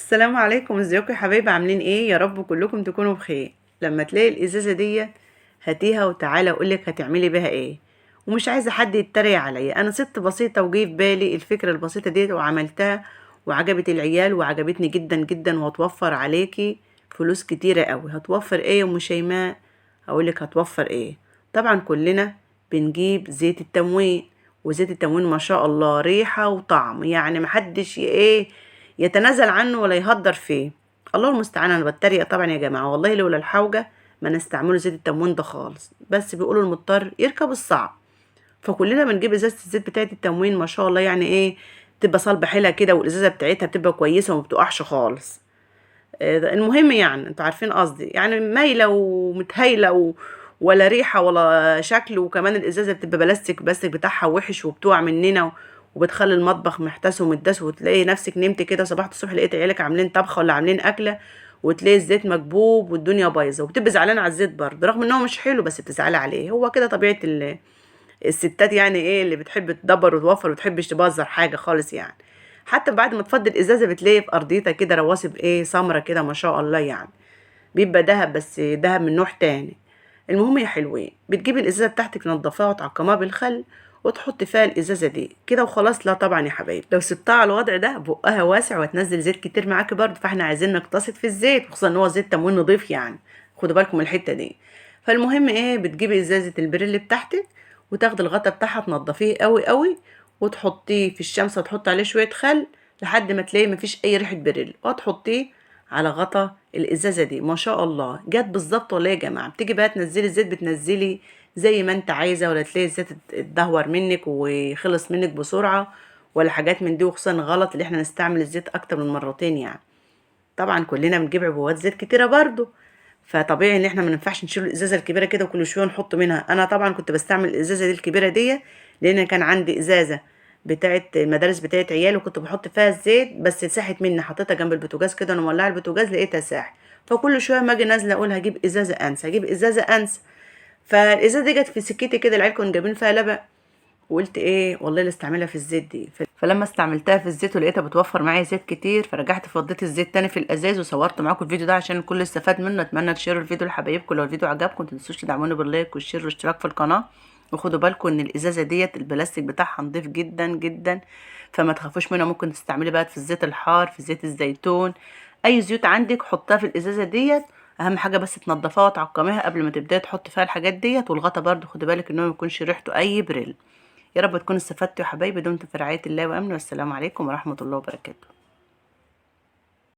السلام عليكم، ازيكم يا حبايبي؟ عاملين ايه؟ يا رب كلكم تكونوا بخير. لما تلاقي الازازه دي هاتيها وتعالى اقولك هتعملي بيها ايه. ومش عايزه حد يتريق عليا، انا ست بسيطه وجه في بالي الفكره البسيطه دي وعملتها وعجبت العيال وعجبتني جدا جدا، وهتوفر عليكي فلوس كتيره قوي. هتوفر ايه يا ام شيماء؟ هقولك هتوفر ايه. طبعا كلنا بنجيب زيت التموين، وزيت التموين ما شاء الله ريحه وطعم، يعني محدش يتنازل عنه ولا يهدر فيه. الله المستعان، انا بتريق طبعا يا جماعه، والله لولا الحوجه ما نستعملوا زيت التموين ده خالص، بس بيقولوا المضطر يركب الصعب. فكلنا بنجيب ازازه الزيت بتاعه التموين ما شاء الله، يعني ايه، تبقى صلبه حيلها كده، والازازه بتاعتها بتبقى كويسه وما بتقعش خالص. المهم يعني انتوا عارفين قصدي، يعني مايله ومتهايله ولا ريحه ولا شكل. وكمان الازازه بتبقى بلاستيك بتاعها وحش وبتوع مننا وبتخلي المطبخ محتاس ومتداس، وتلاقي نفسك نمت كده صباحة الصبح لقيت عيالك عاملين طبخه ولا عاملين اكله، وتلاقي الزيت مكبوب والدنيا بايظه، وبتبقى زعلانه على الزيت برضه رغم ان هو مش حلو، بس بتزعلي عليه. هو كده طبيعه الستات، يعني ايه، اللي بتحب تدبر وتوفر وتحبش تبذر حاجه خالص يعني. حتى بعد ما تفضي الازازه بتلاقي في ارضيتها كده رواسب ايه سمره كده ما شاء الله يعني. بيبقى دهب، بس دهب من نوع تاني. المهم يا حلوين، بتجيبي الازازه بتاعتك تنضفيها وتعقميها بالخل وتحطي فيها الازازه دي كده وخلاص. لا طبعا يا حبايبي، لو سبتها على الوضع ده بقها واسع وهتنزل زيت كتير معاكي برضه، فاحنا عايزين نقتصد في الزيت، خصوصا ان هو زيت تموين نضيف يعني. خدوا بالكم من الحته دي. فالمهم ايه، بتجيبي ازازه البريل بتاعتك وتاخدي الغطا بتاعها تنضفيه قوي قوي، وتحطيه في الشمس وتحطي عليه شويه خل لحد ما تلاقي مفيش اي ريحه بريل، وتحطيه على غطا الازازه دي. ما شاء الله جت بالظبط. ولا يا جماعه بتيجي بقى تنزلي الزيت، بتنزلي زي ما انت عايزه، ولا تلاقي الزيت اتدهور منك وخلص منك بسرعه ولا حاجات من دي. وخصوصا غلط اللي احنا نستعمل الزيت اكتر من مرتين يعني. طبعا كلنا بنجيب عبوات زيت كتيره برضو، فطبيعي ان احنا ما ينفعش نشيل الازازه الكبيره كده وكل شويه نحط منها. انا طبعا كنت بستعمل الازازه دي الكبيره دي، لان كان عندي ازازه بتاعت المدارس بتاعت عيال وكنت بحط فيها الزيت، بس ساحت مني، حطيتها جنب البوتاجاز كده، انا مولعه البوتاجاز لقيتها ساح. فكل شويه ما اجي نازله اقول هجيب ازازه انسى، هجيب ازازه انسى. فالازازه دي جت في سكتي كده، العيال كانوا جايبين فيها لبن، وقلت ايه والله اللي استعملها في الزيت دي. فلما استعملتها في الزيت ولقيتها بتوفر معايا زيت كتير، فرجعت فضيت الزيت تاني في الازاز وصورت معاكم الفيديو ده عشان الكل استفاد منه. اتمنى تشيروا الفيديو لحبايبكم. لو الفيديو عجبكم متنسوش تدعموني باللايك والشير والاشتراك في القناه. وخدوا بالكم ان الازازه ديت البلاستيك بتاعها نضيف جدا جدا، فما تخافوش منها. ممكن تستعملي بقى في الزيت الحار، في زيت الزيتون، اي زيوت عندك حطها في الازازه ديت. اهم حاجه بس تنضفيها وتعقميها قبل ما تبداي تحطي فيها الحاجات ديت. والغطا برضو خدي بالك ان هو ما يكونش ريحته اي بريل. يا رب تكونوا استفدتوا يا حبايبي. دمتم في رعاية الله وأمنه، والسلام عليكم ورحمة الله وبركاته.